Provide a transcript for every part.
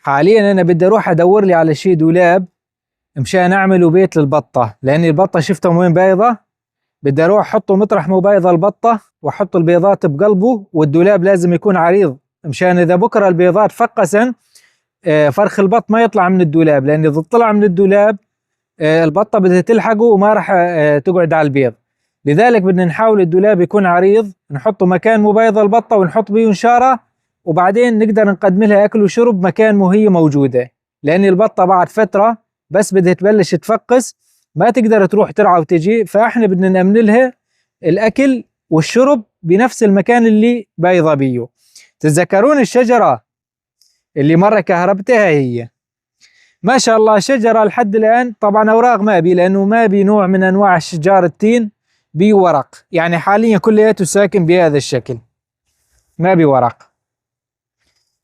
حاليا انا بدي اروح ادور لي على شي دولاب مشان اعمله بيت للبطة، لان البطة شفتهم وين بايضة. بدي اروح احطه مطرح مو بايضة البطة واحط البيضات بقلبه، والدولاب لازم يكون عريض مشان اذا بكره البيضات فقسن فرخ البط ما يطلع من الدولاب، لان اذا طلع من الدولاب البطة بدها تلحقه وما راح تقعد على البيض. لذلك بدنا نحاول الدولاب يكون عريض، نحطه مكان مو بايضة البطة ونحط بيه نشارة، وبعدين نقدر نقدم لها اكل وشرب مكان مو هي موجودة. لان البطة بعد فترة بس بدها تبلش تفقس ما تقدر تروح ترعى وتجي، فاحنا بدنا نأمن لها الاكل والشرب بنفس المكان اللي بايضة بيه. تتذكرون الشجرة اللي مرة كهربتها هي؟ ما شاء الله شجرة لحد الآن طبعا أوراق ما بي، لأنه ما بي نوع من أنواع الشجار التين بي ورق، يعني حاليا كلياته ساكن بهذا الشكل ما بي ورق.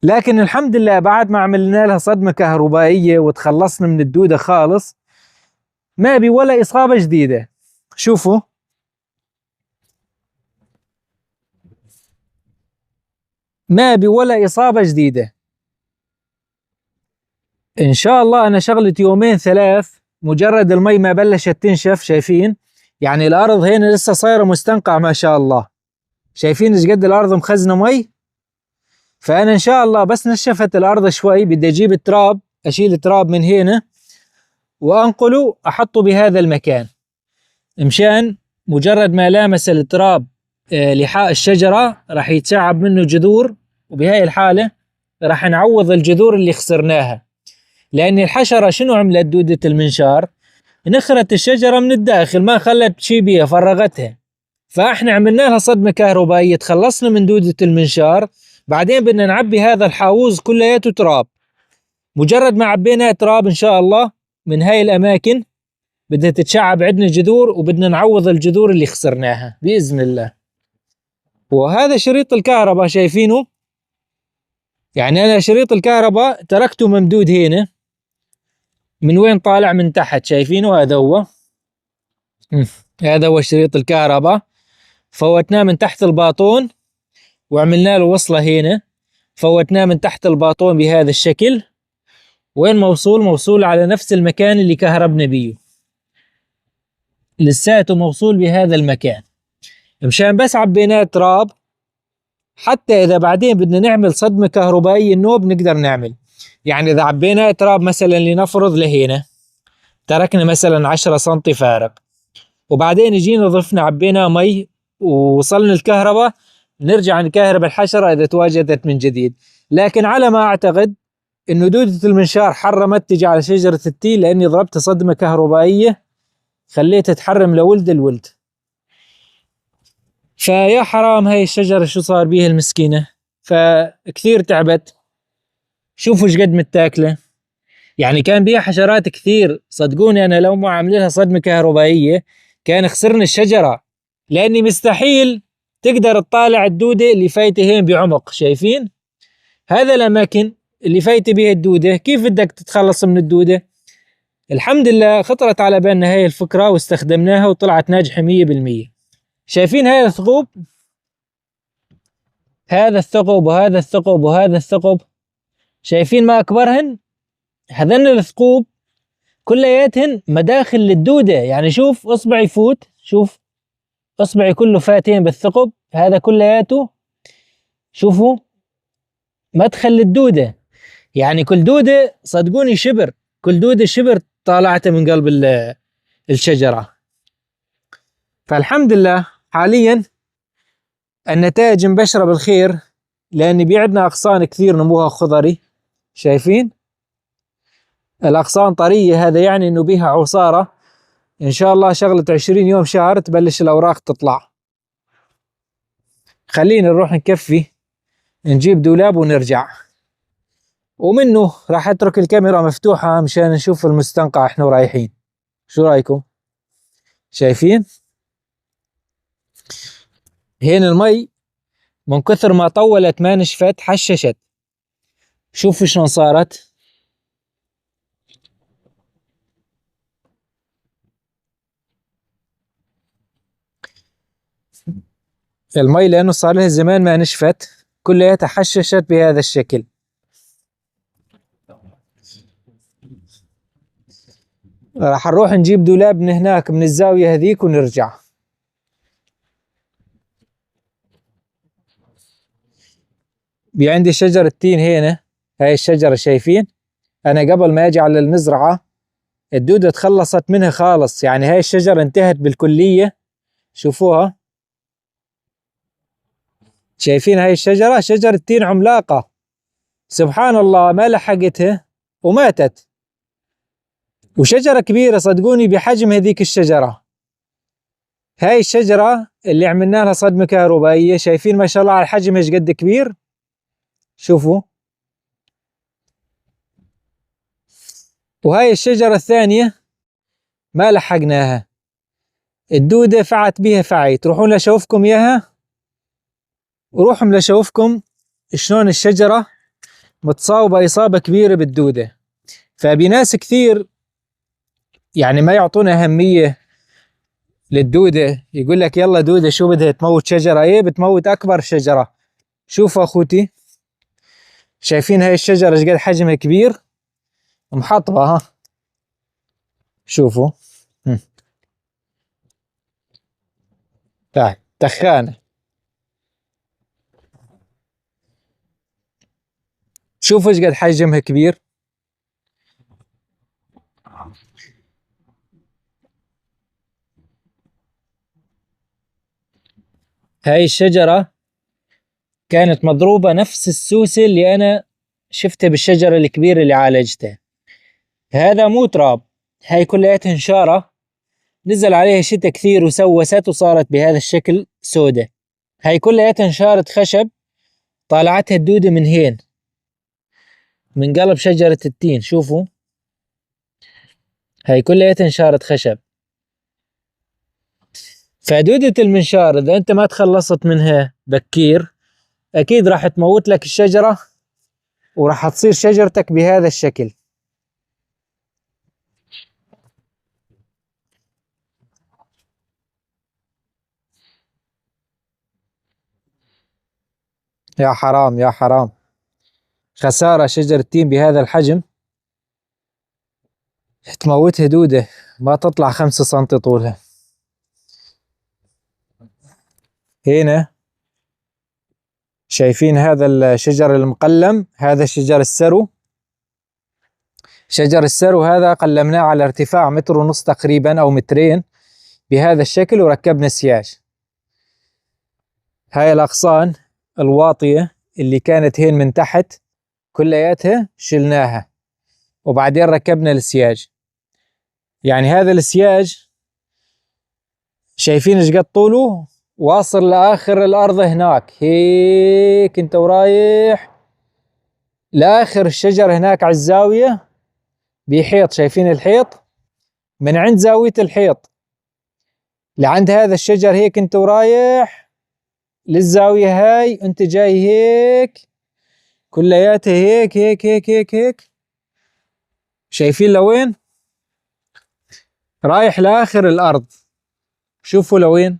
لكن الحمد لله بعد ما عملنا لها صدمة كهربائية وتخلصنا من الدودة خالص ما بي ولا إصابة جديدة. شوفوا ما بي ولا إصابة جديدة. إن شاء الله أنا شغلت يومين ثلاث مجرد المي ما بلشت تنشف. شايفين يعني الأرض هنا لسه صايرة مستنقع ما شاء الله. شايفين ايش قد الأرض مخزنة مي. فأنا إن شاء الله بس نشفت الأرض شوي بدي أجيب التراب، أشيل التراب من هنا وأنقله أحطه بهذا المكان، مشان مجرد ما لامس التراب لحاء الشجرة راح يتشعب منه جذور، وبهاي الحالة راح نعوض الجذور اللي خسرناها. لأن الحشرة شنو عملت دودة المنشار؟ نخرت الشجرة من الداخل ما خلت شي بيها فرغتها، فاحنا عملنا لها صدمة كهربائية تخلصنا من دودة المنشار. بعدين بدنا نعبي هذا الحاوز كلياته تراب. مجرد ما عبينا تراب ان شاء الله من هاي الاماكن بدها تتشعب عندنا جذور، وبدنا نعوض الجذور اللي خسرناها بإذن الله. وهذا شريط الكهرباء شايفينه، يعني انا شريط الكهرباء تركته ممدود هنا. من وين طالع؟ من تحت. شايفينه؟ هذا هو هذا هو شريط الكهرباء. فوتناه من تحت الباطون وعملنا له وصلة هنا، فوتناه من تحت الباطون بهذا الشكل. وين موصول؟ موصول على نفس المكان اللي كهربنا بيه، لساته موصول بهذا المكان، مشان بس عبيناه تراب حتى إذا بعدين بدنا نعمل صدمة كهربائية النوب نقدر نعمل. يعني إذا عبيناه تراب مثلا لنفرض لهنا، تركنا مثلا 10 سنتي فارق، وبعدين جينا ضفنا عبينا مي ووصلنا الكهرباء، نرجع نكهرب الحشرة إذا تواجدت من جديد. لكن على ما أعتقد إنه دودة المنشار حرمت تجي على شجرة التين، لأني ضربت صدمة كهربائية خليتها تحرم لولد الولد. فيا حرام هاي الشجرة شو صار بيها المسكينة، فكثير تعبت. شوفوا ايش قد متاكلة. يعني كان بيها حشرات كثير، صدقوني أنا لو ما عاملينها صدمة كهربائية كان خسرنا الشجرة، لأني مستحيل تقدر تطالع الدودة اللي فايتة هين بعمق. شايفين هذا الأماكن اللي فايتة بيها الدودة، كيف بدك تتخلص من الدودة؟ الحمد لله خطرت على بالنا هاي الفكرة واستخدمناها وطلعت ناجحة 100%. شايفين هذا الثقوب؟ هذا الثقب وهذا الثقب وهذا الثقب، شايفين ما أكبرهن؟ هذن الثقوب كلياتهن مداخل للدودة. يعني شوف اصبعي يفوت، شوف اصبعي كله فاتين بالثقب هذا كلياته. شوفوا مدخل للدودة. يعني كل دودة صدقوني شبر، كل دودة شبر طالعته من قلب الشجرة. فالحمد لله حاليا النتائج مبشرة بالخير، لأن بيعدنا أغصان كثير نموها خضري. شايفين الأغصان طرية، هذا يعني إنه بيها عصارة. إن شاء الله شغلة 20 يوم شهر تبلش الأوراق تطلع. خلينا نروح نكفي نجيب دولاب ونرجع، ومنه راح أترك الكاميرا مفتوحة مشان نشوف المستنقع إحنا رايحين. شو رأيكم؟ شايفين هين المي من كثر ما طولت ما نشفت حششت. شوفوا شلون صارت. المي لأنه صار لها زمان ما نشفت كلها تحششت بهذا الشكل. راح نروح نجيب دولاب من هناك من الزاوية هذيك ونرجع. عندي شجرة تين هنا، هاي الشجرة شايفين؟ أنا قبل ما أجي على المزرعة الدودة تخلصت منها خالص، يعني هاي الشجرة انتهت بالكلية. شوفوها، شايفين هاي الشجرة؟ شجرة تين عملاقة، سبحان الله ما لحقتها وماتت. وشجرة كبيرة صدقوني بحجم هذيك الشجرة. هاي الشجرة اللي عملنا لها صدمة كهربائية، شايفين ما شاء الله على الحجم ايش قد كبير. شوفوا. وهاي الشجرة الثانية ما لحقناها، الدودة فعت بها فعي. تروحون لشوفكم اياها، وروحوا لشوفكم شلون الشجرة متصاوبة إصابة كبيرة بالدودة. فبي ناس كثير يعني ما يعطونا أهمية للدودة، يقول لك يلا دودة شو بدها تموت شجرة؟ ايه بتموت أكبر شجرة. شوفوا أخوتي، شايفين هاي الشجرة ايش قد حجمها كبير محطبة ها. شوفوا تعال تخانة. شوفوا ايش قد حجمها كبير. هاي الشجرة كانت مضروبة نفس السوسة اللي أنا شفتها بالشجرة الكبيرة اللي عالجتها. هذا مو تراب، هاي كلها انشارة نزل عليها شتاء كثير وسوست وصارت بهذا الشكل سودة. هاي كلها انشارة خشب طالعتها الدودة من هين، من قلب شجرة التين. شوفوا هاي كلها انشارة خشب. فدودة المنشار إذا أنت ما تخلصت منها بكير أكيد راح تموت لك الشجرة، وراح تصير شجرتك بهذا الشكل. يا حرام يا حرام، خسارة شجرة تين بهذا الحجم تموتها دودة ما تطلع 5 سنتي طولها. هنا شايفين هذا الشجر المقلم، هذا شجر السرو. شجر السرو هذا قلمناه على ارتفاع 1.5 متر تقريبا أو 2 متر بهذا الشكل، وركبنا سياج. هاي الأغصان الواطية اللي كانت هين من تحت كلياتها شلناها، وبعدين ركبنا السياج. يعني هذا السياج شايفين ايش قد طوله؟ واصل لآخر الأرض هناك هيك انت ورايح لآخر الشجر هناك على الزاوية بحيط. شايفين الحيط؟ من عند زاوية الحيط لعند هذا الشجر هيك انت ورايح للزاوية هاي، انت جاي هيك كلياتها هيك هيك هيك هيك هيك. شايفين لوين؟ رايح لآخر الأرض. شوفوا لوين.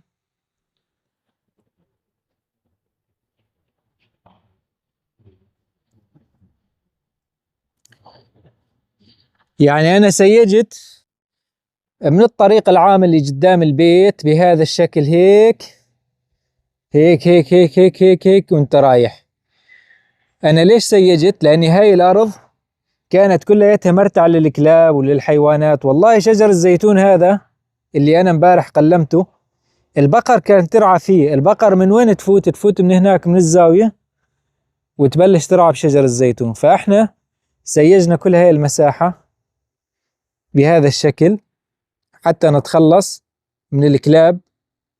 يعني أنا سيجت من الطريق العام اللي قدام البيت بهذا الشكل هيك هيك هيك هيك هيك هيك هيك وانت رايح. أنا ليش سيجت؟ لأني هاي الأرض كانت كلها مرتع للكلاب وللحيوانات. والله شجر الزيتون هذا اللي أنا امبارح قلمته البقر كانت ترعى فيه. البقر من وين تفوت؟ تفوت من هناك من الزاوية وتبلش ترعى بشجر الزيتون. فإحنا سيجنا كل هاي المساحة بهذا الشكل حتى نتخلص من الكلاب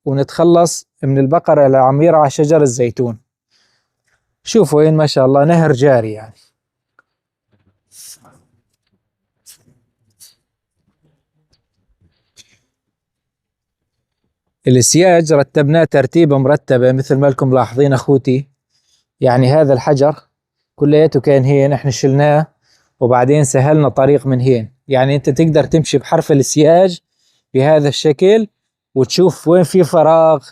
ونتخلص من البقر اللي عم يرعى شجر الزيتون. شوفوا وين ما شاء الله نهر جاري. يعني السياج رتبناه ترتيبة مرتبة مثل ما لكم ملاحظين أخوتي. يعني هذا الحجر كلياته كان هين احنا شلناه وبعدين سهلنا طريق من هين. يعني انت تقدر تمشي بحرف السياج بهذا الشكل وتشوف وين في فراغ،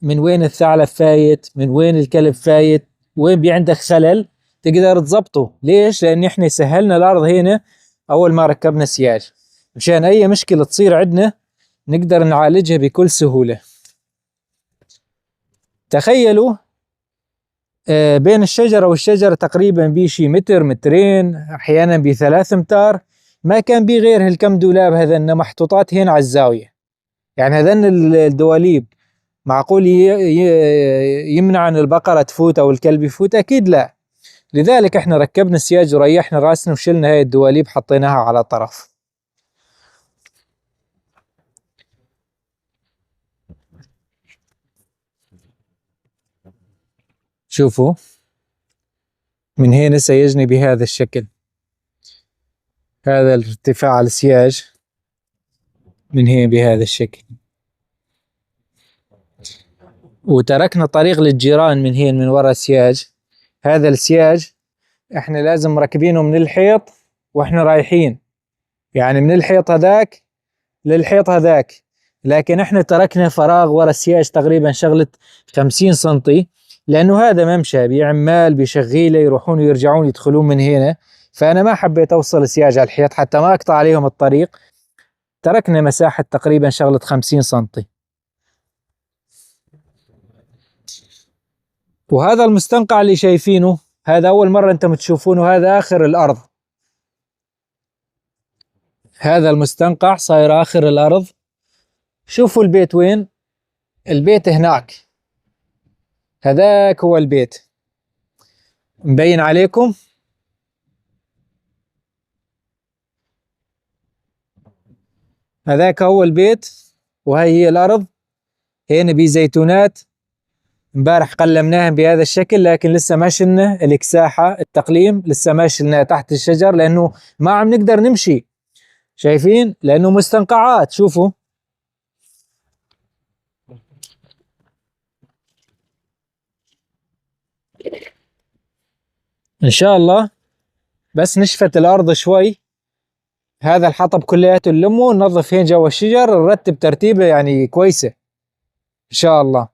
من وين الثعلب فايت، من وين الكلب فايت، وين عندك خلل تقدر تضبطه. ليش؟ لان احنا سهلنا الارض هنا اول ما ركبنا السياج. مشان أي مشكلة تصير عندنا نقدر نعالجها بكل سهولة. تخيلوا بين الشجرة والشجرة تقريبا بشي متر مترين أحيانا ب3 أمتار، ما كان بي غير هالكم دولاب هذن محطوطات هنا على الزاوية. يعني هذن الدواليب معقول يمنع عن البقرة تفوت أو الكلب يفوت؟ أكيد لا. لذلك احنا ركبنا السياج وريحنا راسنا وشلنا هاي الدواليب حطيناها على طرف. شوفوا من هنا سيجني بهذا الشكل، هذا الارتفاع السياج من هنا بهذا الشكل، وتركنا طريق للجيران من هنا من وراء السياج. هذا السياج احنا لازم مركبينه من الحيط واحنا رايحين، يعني من الحيط هذاك للحيط هذاك، لكن احنا تركنا فراغ ورا السياج تقريبا شغلة 50 سنتي، لانه هذا ممشى بعمال بشغيله يروحون ويرجعون يدخلون من هنا، فانا ما حبيت اوصل السياج على الحيط حتى ما اقطع عليهم الطريق. تركنا مساحة تقريبا شغلة 50 سنتي. وهذا المستنقع اللي شايفينه هذا اول مرة انتم تشوفونه، هذا اخر الارض. هذا المستنقع صاير اخر الارض. شوفوا البيت وين، البيت هناك، هذاك هو البيت مبين عليكم. هذاك هو البيت وهي هي الارض. هنا بي زيتونات امبارح قلمناهم بهذا الشكل، لكن لسه ما شلنا الاكساحة التقليم، لسه ما شلناه تحت الشجر لانه ما عم نقدر نمشي. شايفين؟ لانه مستنقعات. شوفوا ان شاء الله بس نشفت الارض شوي، هذا الحطب كلياته نلمه ننظف هين جوا الشجر، نرتب ترتيبه يعني كويسة ان شاء الله.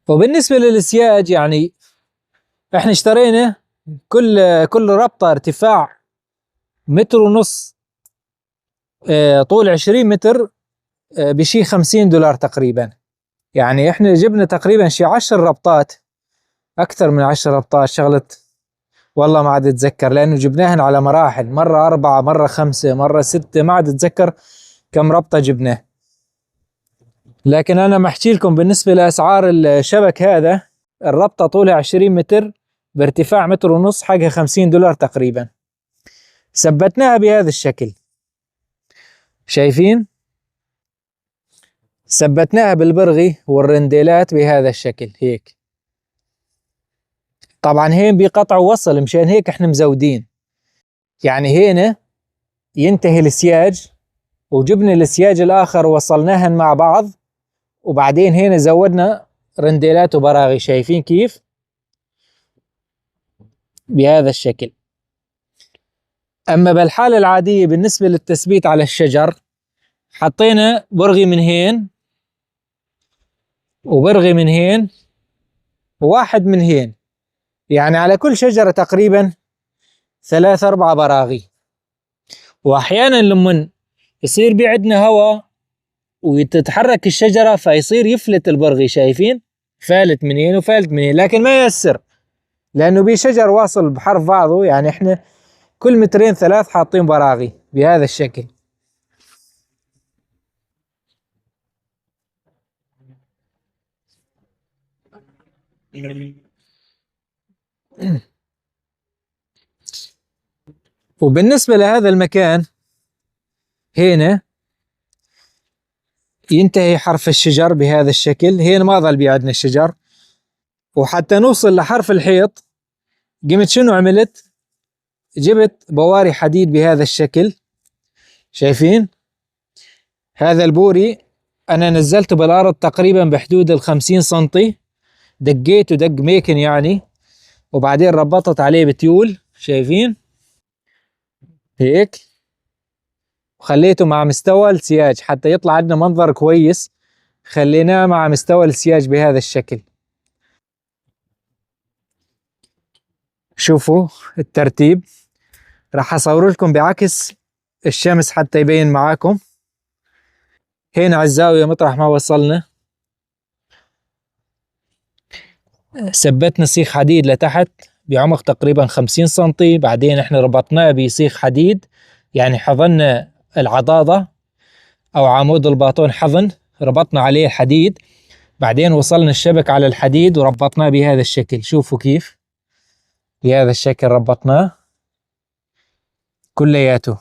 وبالنسبة للسياج يعني احنا اشترينا كل ربطة ارتفاع 1.5 متر، طول 20 متر، بشي $50 تقريبا. يعني احنا جبنا تقريبا شي 10 ربطات، اكثر من 10 ربطات شغلة، والله ما عاد اتذكر لانه جبناهن على مراحل، مرة 4 مرة 5 مرة 6، ما عاد اتذكر كم ربطة جبناه. لكن انا محكي لكم بالنسبة لاسعار الشبك، هذا الربطة طولها 20 متر بارتفاع 1.5 متر، حقها $50 تقريبا. ثبتناها بهذا الشكل، شايفين؟ ثبتناها بالبرغي والرنديلات بهذا الشكل هيك. طبعا هين بيقطعوا وصل، مشان هيك احنا مزودين. يعني هنا ينتهي السياج وجبنا السياج الاخر وصلناهن مع بعض، وبعدين هنا زودنا رنديلات وبراغي. شايفين كيف؟ بهذا الشكل. اما بالحالة العادية بالنسبة للتثبيت على الشجر، حطينا برغي من هين وبرغي من هين وواحد من هين، يعني على كل شجرة تقريبا 3-4 براغي. واحيانا لما يصير بعدنا هواء وتتحرك الشجرة فيصير يفلت البرغي، شايفين؟ فالت من هنا وفالت من هنا، لكن ما يأثر لأنه بشجر واصل بحرف بعضه. يعني احنا كل 2-3 متر حاطين براغي بهذا الشكل. وبالنسبة لهذا المكان هنا ينتهي حرف الشجر بهذا الشكل. هنا ما ظل بيعدنا الشجر، وحتى نوصل لحرف الحيط قمت شنو عملت؟ جبت بواري حديد بهذا الشكل. شايفين؟ هذا البوري انا نزلته بالارض تقريبا بحدود 50 سنتي، دقيته دق ميكن يعني، وبعدين ربطت عليه بتيول. شايفين؟ هيك، وخليته مع مستوى السياج حتى يطلع عندنا منظر كويس. خليناه مع مستوى السياج بهذا الشكل. شوفوا الترتيب، راح اصور لكم بعكس الشمس حتى يبين معاكم. هنا على الزاوية مطرح ما وصلنا ثبتنا سيخ حديد لتحت بعمق تقريبا 50 سنتي، بعدين احنا ربطناه بسيخ حديد، يعني حضنا العضاضة او عمود الباطون حضن، ربطنا عليه الحديد، بعدين وصلنا الشبك على الحديد وربطناه بهذا الشكل. شوفوا كيف بهذا الشكل ربطناه كلياته،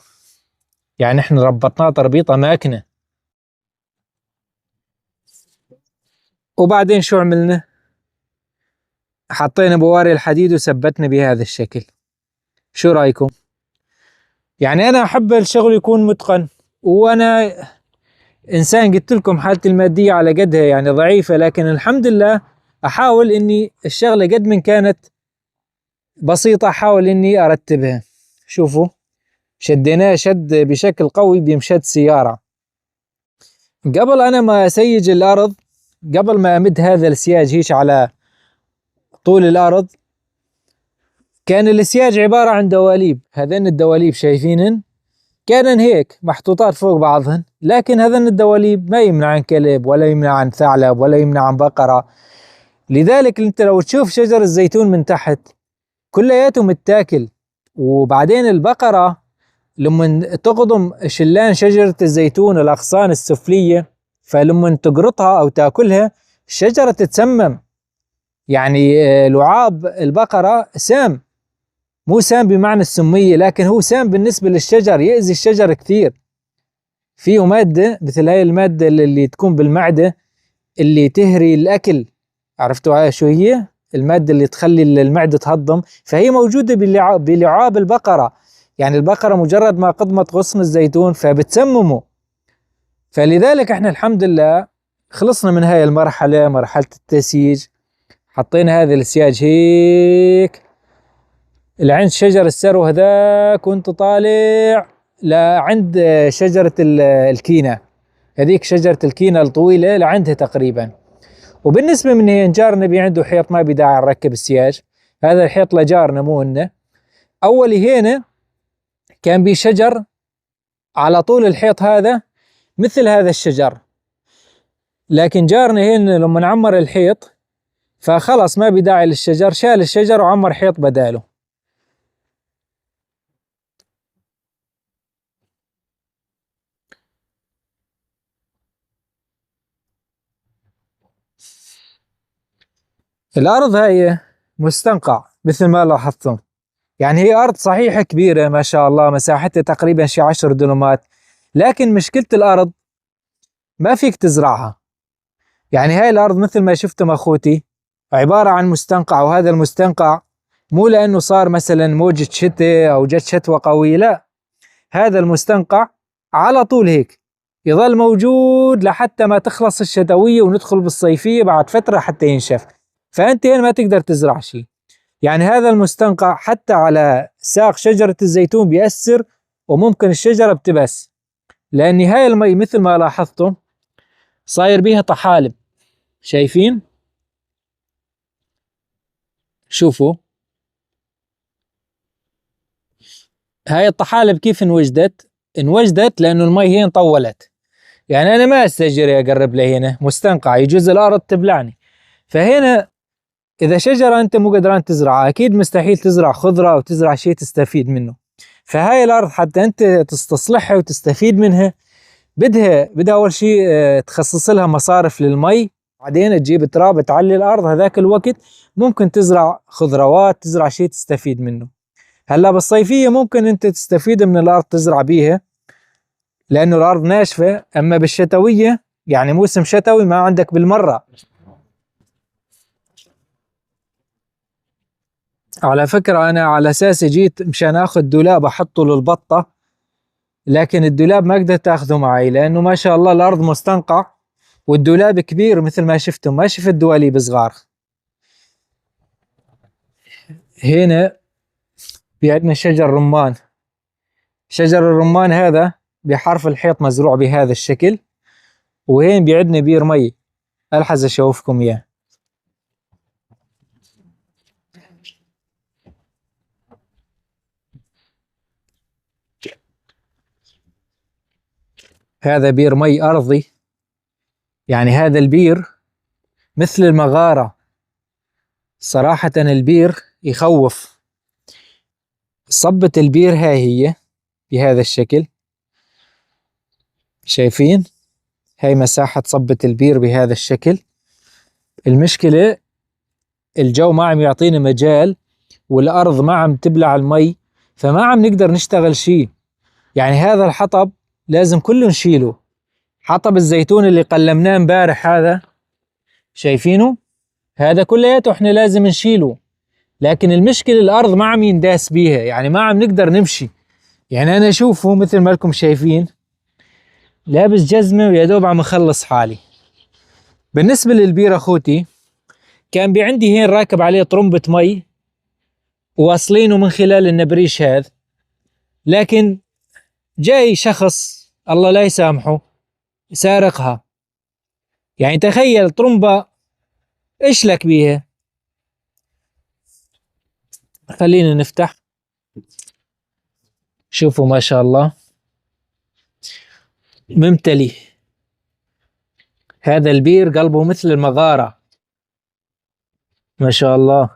يعني احنا ربطناه تربيطة ماكنة. وبعدين شو عملنا؟ حطينا بواري الحديد وثبتنا بهذا الشكل. شو رأيكم؟ يعني أنا أحب الشغل يكون متقن، وأنا إنسان قلت لكم حالتي المادية على قدها يعني ضعيفة، لكن الحمد لله أحاول إني الشغلة قد من كانت بسيطة أحاول إني أرتبها. شوفوا شديناه شد بشكل قوي بمشد سيارة. قبل أنا ما أسيج الأرض، قبل ما أمد هذا السياج هيش على طول الأرض، كان السياج عبارة عن دواليب. هذين الدواليب شايفينهن كانن هيك محطوطات فوق بعضهن، لكن هذين الدواليب ما يمنع عن كلب ولا يمنع عن ثعلب ولا يمنع عن بقرة. لذلك انت لو تشوف شجر الزيتون من تحت كلياته متاكل. وبعدين البقرة لما تقضم شلان شجرة الزيتون الأغصان السفلية، فلما تقرطها أو تاكلها الشجرة تتسمم. يعني لعاب البقرة سام، مو سام بمعنى السمية، لكن هو سام بالنسبة للشجر، يأذي الشجر كثير. فيه مادة مثل هاي المادة اللي تكون بالمعدة اللي تهري الأكل، عرفتوا هاي شو هي؟ المادة اللي تخلي المعدة تهضم، فهي موجودة بلعاب البقرة. يعني البقرة مجرد ما قضمت غصن الزيتون فبتسممه. فلذلك احنا الحمد لله خلصنا من هاي المرحلة، مرحلة التسييج. حطينا هذا السياج هيك لعند شجر السرو هذاك، وانت طالع لعند شجرة الكينة، هذيك شجرة الكينة الطويلة لعندها تقريبا. وبالنسبة من هين جارنا عنده حيط ما بداعي نركب السياج، هذا الحيط لجارنا مو لنا. أول هنا كان بي شجر على طول الحيط هذا مثل هذا الشجر، لكن جارنا هنا لما نعمر الحيط فخلص ما بداعي للشجر، شال الشجر وعمر حيط بداله. الأرض هاي مستنقع مثل ما لاحظتم، يعني هي أرض صحيحة كبيرة ما شاء الله، مساحتها تقريبا شي 10 دنومات، لكن مشكلة الأرض ما فيك تزرعها. يعني هاي الأرض مثل ما شفتم أخوتي عبارة عن مستنقع، وهذا المستنقع مو لأنه صار مثلا موجة شتاء أو جت شتوى قوية، لا، هذا المستنقع على طول هيك يظل موجود لحتى ما تخلص الشتوية وندخل بالصيفية بعد فترة حتى ينشف. فأنت هنا ما تقدر تزرع شيء. يعني هذا المستنقع حتى على ساق شجرة الزيتون بيأثر، وممكن الشجرة بتبس، لأن هاي المي مثل ما لاحظتم صاير بيها طحالب. شايفين؟ شوفوا هاي الطحالب كيف انوجدت؟ انوجدت لأنه المي هين طولت. يعني أنا ما أستجري أقرب لهنا، مستنقع يجوز الأرض تبلعني. فهنا إذا شجرة أنت مو قدران تزرعها أكيد مستحيل تزرع خضرة أو تزرع شيء تستفيد منه. فهاي الأرض حتى أنت تستصلحها وتستفيد منها بدها أول شيء تخصص لها مصارف للمي، بعدين تجيب تراب تعلي الأرض، هذاك الوقت ممكن تزرع خضروات، تزرع شيء تستفيد منه. هلا بالصيفية ممكن أنت تستفيد من الأرض تزرع بيها لأنه الأرض ناشفة، أما بالشتوية يعني موسم شتوي ما عندك بالمرة. على فكرة أنا على أساس جيت مشان آخذ دولاب أحطه للبطة، لكن الدولاب ما قدرت آخذه معي لأنه ما شاء الله الأرض مستنقع والدولاب كبير مثل ما شفتم، ما شفت دواليب صغار. هنا في عندنا شجر رمان. شجر الرمان هذا بحرف الحيط مزروع بهذا الشكل، وهين بيعدنا بير مي، ألحظ أشوفكم إياه. هذا بير مي أرضي، يعني هذا البير مثل المغارة. صراحة البير يخوف. صبة البير هي بهذا الشكل، شايفين؟ هاي مساحة صبة البير بهذا الشكل. المشكلة الجو ما عم يعطينا مجال، والأرض ما عم تبلع المي، فما عم نقدر نشتغل شيء. يعني هذا الحطب لازم كله نشيله. حطب الزيتون اللي قلمناه امبارح هذا، شايفينه؟ هذا كلياته احنا لازم نشيله. لكن المشكلة الأرض ما عم ينداس بيها، يعني ما عم نقدر نمشي. يعني أنا أشوفه مثل ما لكم شايفين لابس جزمة ويا دوب عم أخلص حالي. بالنسبة للبير أخوتي، كان عندي هين راكب عليه طرمبة مي واصلينه من خلال النبريش هذا، لكن جاي شخص الله لا يسامحه سارقها. يعني تخيل طرمبة، ايش لك بيها؟ خلينا نفتح. شوفوا ما شاء الله ممتلي. هذا البير قلبه مثل المغارة ما شاء الله.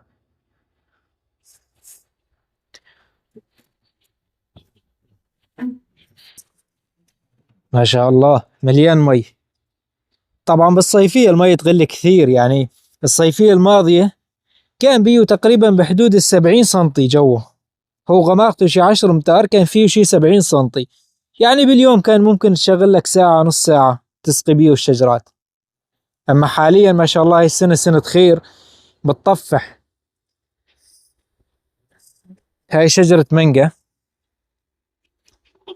ما شاء الله مليان مي. طبعا بالصيفية المي تغلي كثير. يعني الصيفية الماضية كان بيه تقريبا بحدود 70 سنتي جوه. هو غماقته شي 10 امتار، كان فيه شي 70 سنتي. يعني باليوم كان ممكن تشغل لك ساعة نص ساعة تسقي بيه الشجرات. أما حاليا ما شاء الله هاي السنة سنة خير، بتطفح. هاي شجرة مانجا،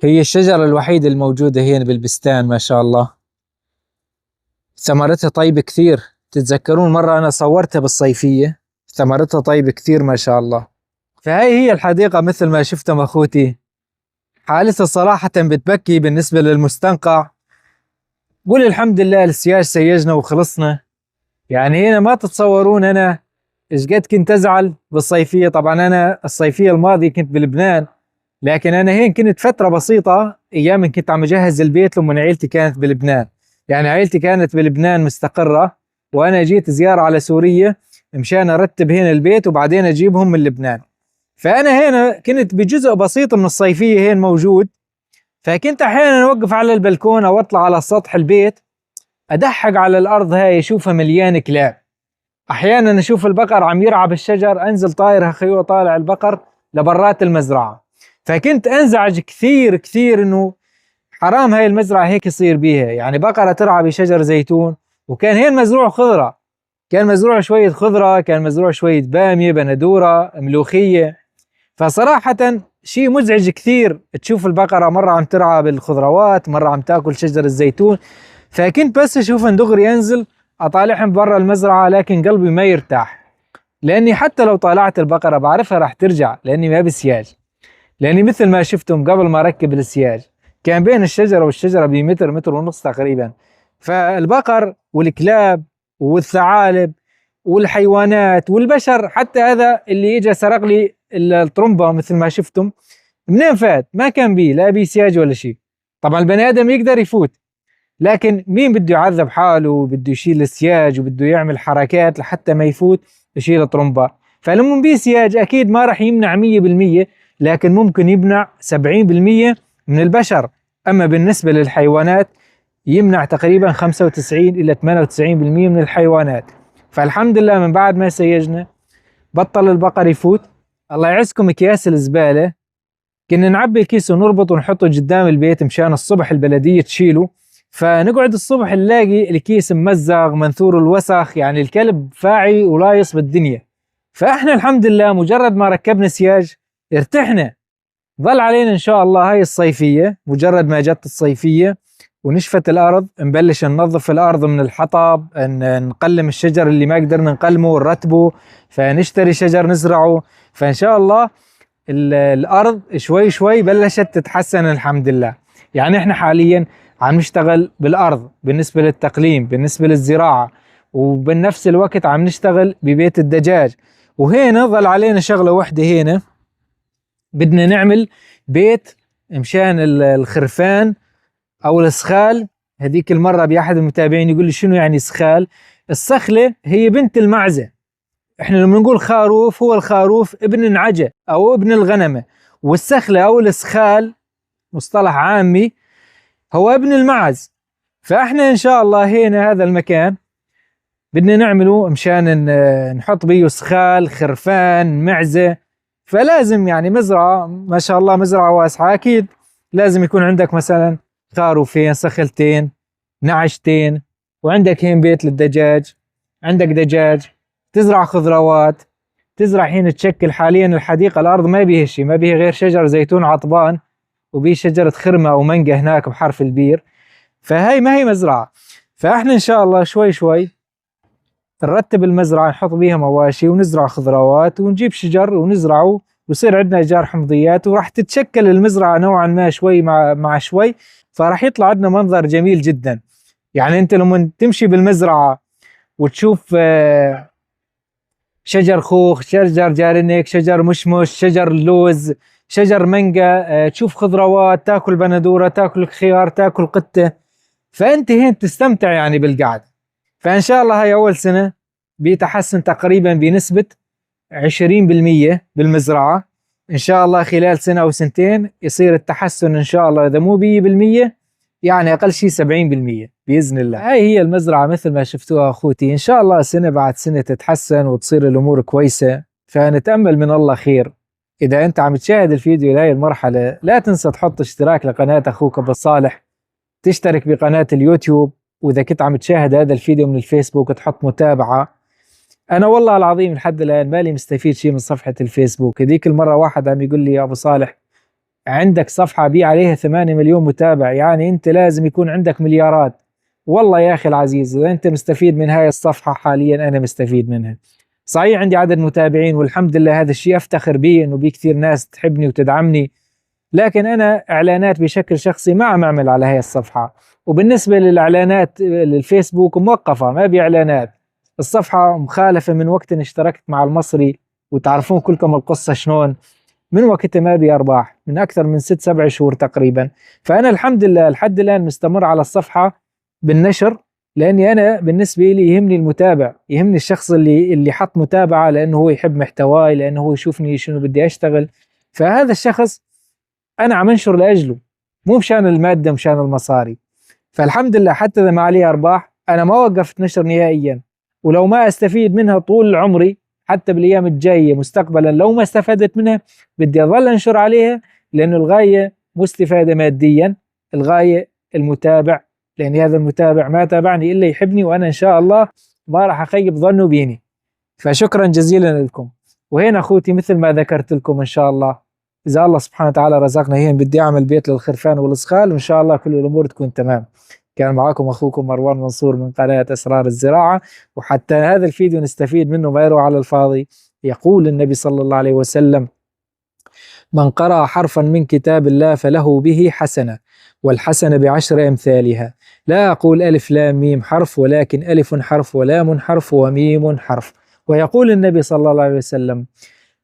هي الشجرة الوحيدة الموجودة هنا بالبستان ما شاء الله. ثمرتها طيبة كثير. تتذكرون مرة أنا صورتها بالصيفية، ثمرتها طيبة كثير ما شاء الله. فهاي هي الحديقة مثل ما شفتم أخوتي. حالتها صراحة بتبكي بالنسبة للمستنقع. قول الحمد لله السياج سيجنا وخلصنا. يعني هنا ما تتصورون أنا إيش قد كنت أزعل بالصيفية. طبعا أنا الصيفية الماضية كنت بلبنان، لكن أنا هين كنت فترة بسيطة أيام كنت عم أجهز البيت لما عيلتي كانت بلبنان. يعني عيلتي كانت بلبنان مستقرة، وأنا جيت زيارة على سوريا مشان أرتب هنا البيت وبعدين أجيبهم من لبنان. فأنا هنا كنت بجزء بسيط من الصيفية هين موجود. فكنت أحيانا أوقف على البلكونة وأطلع على سطح البيت أدحق على الأرض هاي أشوفها مليانة كلاب. أحيانا أشوف البقر عم يرعى بالشجر، أنزل طاير خيوة طالع البقر لبرات المزرعة. فكنت أنزعج كثير كثير إنه حرام هاي المزرعة هيك يصير بيها. يعني بقرة ترعى بشجر زيتون، وكان هين مزروع خضرة، كان مزروع شوية خضرة، كان مزروع شوية بامية بندورة ملوخية. فصراحة شيء مزعج كثير تشوف البقرة مرة عم ترعى بالخضروات، مرة عم تاكل شجر الزيتون. فكنت بس اشوفهم دغري انزل اطالعهم برا المزرعة، لكن قلبي ما يرتاح. لاني حتى لو طالعت البقرة بعرفها راح ترجع، لاني ما بسياج. لاني مثل ما شفتم قبل ما اركب السياج كان بين الشجرة والشجرة بمتر متر ونص تقريبا. فالبقر والكلاب والثعالب والحيوانات والبشر، حتى هذا اللي اجى سرق لي الطرمبة مثل ما شفتم، منين فات؟ ما كان بيه لا بيه سياج ولا شيء. طبعا البني ادم يقدر يفوت، لكن مين بده يعذب حاله وبده يشيل السياج وبده يعمل حركات لحتى ما يفوت يشيل طرمبة؟ فلما بيه سياج اكيد ما راح يمنع 100%، لكن ممكن يمنع 70% من البشر. اما بالنسبة للحيوانات يمنع تقريبا 95 الى 98% من الحيوانات. فالحمد لله من بعد ما سيجنا بطل البقر يفوت. الله يعزكم اكياس الزبالة كنا نعبي الكيس ونربط ونحطه قدام البيت مشان الصبح البلدية تشيله. فنقعد الصبح نلاقي الكيس ممزق منثور الوسخ، يعني الكلب فاعي ولايص بالدنيا. فاحنا الحمد لله مجرد ما ركبنا سياج ارتحنا. ظل علينا ان شاء الله هاي الصيفية، مجرد ما جت الصيفية ونشفت الارض نبلش ننظف الارض من الحطب، نقلم الشجر اللي ما قدرنا نقلمه ونرتبه، فنشتري شجر نزرعه. فان شاء الله الارض شوي شوي بلشت تتحسن الحمد لله. يعني احنا حاليا عم نشتغل بالارض بالنسبة للتقليم، بالنسبة للزراعة، وبنفس الوقت عم نشتغل ببيت الدجاج. وهنا ظل علينا شغلة واحدة، هنا بدنا نعمل بيت مشان الخرفان أو السخال. هذيك المرة بأحد المتابعين يقول لي شنو يعني سخال؟ السخلة هي بنت المعزة. احنا لما نقول خروف هو الخروف ابن النعجة أو ابن الغنمة، والسخلة أو السخال مصطلح عامي هو ابن المعز. فاحنا إن شاء الله هنا هذا المكان بدنا نعمله مشان نحط بيه سخال، خرفان، معزة. فلازم يعني مزرعة ما شاء الله، مزرعة واسعة، أكيد لازم يكون عندك مثلا خروفين، سخلتين، نعجتين، وعندك هين بيت للدجاج، عندك دجاج، تزرع خضروات، تزرع هنا تشكل. حاليا الحديقة الأرض ما بيها شيء، ما بيها غير شجر زيتون عطبان، وبيه شجرة خرمة أو مانجا هناك بحرف البير. فهي ما هي مزرعة. فاحنا إن شاء الله شوي شوي نرتب المزرعة، نحط بيها مواشي ونزرع خضروات ونجيب شجر ونزرعه، ويصير عندنا أشجار حمضيات، وراح تتشكل المزرعة نوعا ما شوي مع شوي. فراح يطلع عندنا منظر جميل جدا. يعني أنت لما تمشي بالمزرعة وتشوف شجر خوخ، شجر جارنك، شجر مشمش، شجر لوز، شجر مانجا، تشوف خضروات، تاكل بندورة، تاكل خيار، تاكل قتة، فأنت هين تستمتع يعني بالقعدة. فإن شاء الله هاي أول سنة بيتحسن تقريبا بنسبة 20% بالمزرعة. إن شاء الله خلال سنة أو سنتين يصير التحسن إن شاء الله، إذا مو 100% يعني أقل شيء 70% بإذن الله. هاي هي المزرعة مثل ما شفتوها أخوتي. إن شاء الله سنة بعد سنة تتحسن وتصير الأمور كويسة، فنتأمل من الله خير. إذا أنت عم تشاهد الفيديو لهي المرحلة لا تنسى تحط اشتراك لقناة أخوك أبو صالح، تشترك بقناة اليوتيوب، وإذا كنت عم تشاهد هذا الفيديو من الفيسبوك تحط متابعة. أنا والله العظيم لحد الآن مالي مستفيد شيء من صفحة الفيسبوك. هذيك المرة واحد عم يقول لي يا أبو صالح عندك صفحة بي عليها 8 مليون متابع، يعني أنت لازم يكون عندك مليارات. والله يا أخي العزيز إذا أنت مستفيد من هاي الصفحة حاليا أنا مستفيد منها. صحيح عندي عدد متابعين والحمد لله، هذا الشيء أفتخر به إنه بي كثير ناس تحبني وتدعمني، لكن أنا إعلانات بشكل شخصي ما عم أعمل على هاي الصفحة. وبالنسبة للإعلانات للفيسبوك موقفة، ما بإعلانات. الصفحة مخالفة من وقت إن اشتركت مع المصري، وتعرفون كلكم القصة شلون، من وقتها ما بي أرباح من أكثر من 6-7 شهور تقريبا. فأنا الحمد لله لحد الآن مستمر على الصفحة بالنشر، لأني أنا بالنسبة لي يهمني المتابع، يهمني الشخص اللي حط متابعة لأنه هو يحب محتواي، لأنه هو يشوفني شنو بدي أشتغل. فهذا الشخص أنا عم أنشر لأجله، مو مشان المادة مشان المصاري. فالحمد لله حتى إذا ما عليه أرباح أنا ما وقفت نشر نهائيا، ولو ما أستفيد منها طول عمري حتى بالأيام الجاية مستقبلا لو ما استفدت منها بدي أظل أنشر عليها، لأنه الغاية مو استفادة ماديا، الغاية المتابع، لأن هذا المتابع ما تابعني إلا يحبني، وأنا إن شاء الله ما راح أخيب ظنه بيني. فشكرا جزيلا لكم. وهنا أخوتي مثل ما ذكرت لكم إن شاء الله إذا الله سبحانه وتعالى رزقنا هين بدي أعمل بيت للخرفان والإسخال، وإن شاء الله كل الأمور تكون تمام. كان معكم أخوكم مروان منصور من قناة أسرار الزراعة. وحتى هذا الفيديو نستفيد منه ما يروح على الفاضي، يقول النبي صلى الله عليه وسلم: من قرأ حرفا من كتاب الله فله به حسنة، والحسنة ب10 أمثالها. لا أقول ألف لام ميم حرف، ولكن ألف حرف ولام حرف وميم حرف. ويقول النبي صلى الله عليه وسلم: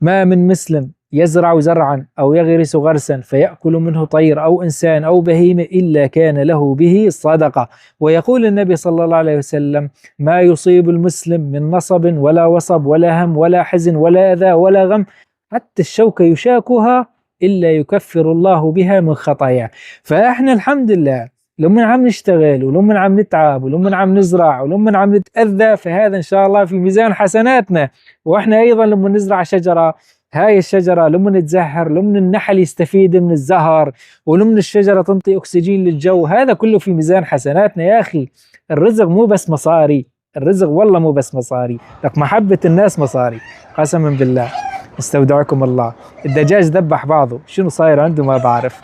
ما من مسلم يزرع زرعا أو يغرس غرسا فيأكل منه طير أو إنسان أو بهيمة إلا كان له به صدقة. ويقول النبي صلى الله عليه وسلم: ما يصيب المسلم من نصب ولا وصب ولا هم ولا حزن ولا أذى ولا غم حتى الشوكة يشاكها إلا يكفر الله بها من خطاياه. فإحنا الحمد لله لما عم نشتغل ولما عم نتعب ولما عم نزرع ولما عم نتأذى، فهذا إن شاء الله في ميزان حسناتنا. وإحنا أيضا لما نزرع شجرة، هاي الشجرة لما نتزهر، لما النحل يستفيد من الزهر، ولما الشجرة تنطي أكسجين للجو، هذا كله في ميزان حسناتنا. يا أخي الرزق مو بس مصاري، الرزق والله مو بس مصاري، لك محبة الناس مصاري قسما بالله. استودعكم الله. الدجاج ذبح بعضه، شنو صاير عنده ما بعرف.